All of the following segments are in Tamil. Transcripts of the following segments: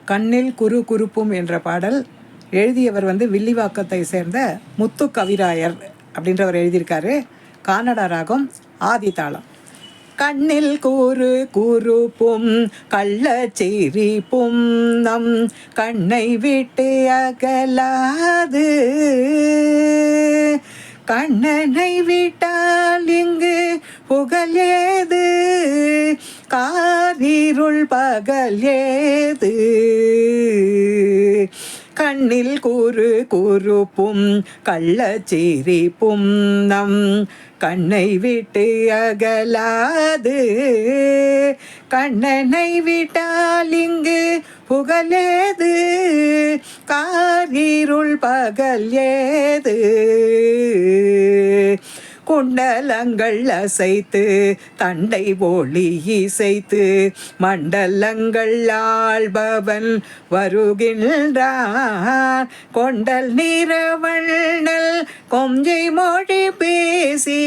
கண்ணில் குறு குறுப்பும் என்ற பாடல் எழுதியவர் வில்லிவாக்கத்தை சேர்ந்த முத்து கவிராயர் அப்படின்றவர் எழுதியிருக்காரு. கானடா ராகம், ஆதி தாளம். கண்ணில் கூறு கூறுப்பும் கள்ளச்சிரிப்பும் நம் கண்ணை விட்டு அகலாது. கண்ணனை விட்டால் இங்கு புகழ் ஏது, காரிருள் பகல் ஏது. கண்ணில் கூறு கூறுப்பும் கள்ளச்சிரிப்பும் நம் கண்ணை விட்டு அகலாது. கண்ணனை விட்டால் இங்கு புகழேது, காரிருள் பகல் ஏது. குண்டலங்கள் அசைத்து தண்டை ஒளி இசைத்து மண்டலங்கள் ஆள்பவன் வருகின்றான். கொண்டல் நிறவண்ணல் கொஞ்சை மொழி பேசி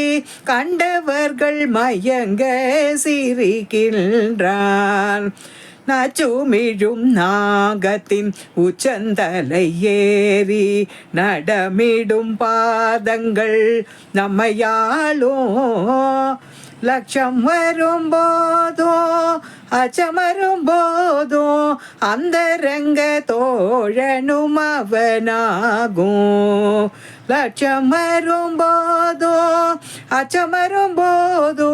கண்டவர்கள் மயங்க சிரிக்கின்றான். நச்சுமிழும் நாகத்தின் உச்சந்தலை ஏறி நடமிடும் பாதங்கள் நம்மையாளோ. லட்சம் வரும்போதோ அச்சமரும் போதோ அந்த ரங்க தோழனும் அவனாகும். லட்சம் வரும்போதோ அச்சமரும் போதோ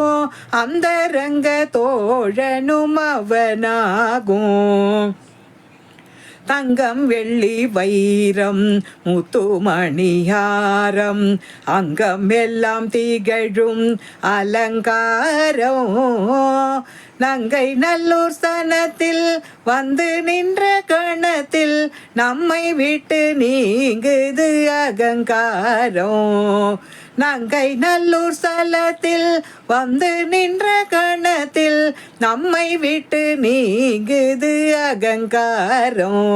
அந்த ரங்க தோழனும் அவனாகும். தங்கம் வெள்ளி வைரம் முத்துமணியாரம் அங்கம் எல்லாம் திகழும் அலங்காரம். நங்கை நல்லூர் ஸ்தனத்தில் வந்து நின்ற கணத்தில் நம்மை விட்டு நீங்குது அகங்காரம். நங்கை நல்லூர் ஸ்தலத்தில் வந்து நின்ற கணத்தில் நம்மை விட்டு நீங்குது அகங்காரம்.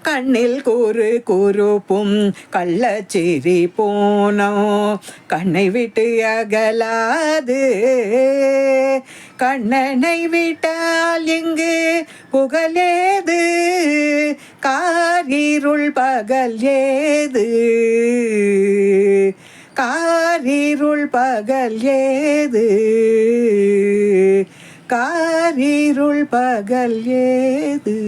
கண்ணில் கூறு கூறுப்பும் கள்ளச்சிரி போனோ கண்ணை விட்டு அகலாது. கண்ணனை விட்டால் இங்கு புகழேது, காரிருள் பகல் ஏது. காரிருள் பகல் ஏது, காரிருள் பகல் ஏது.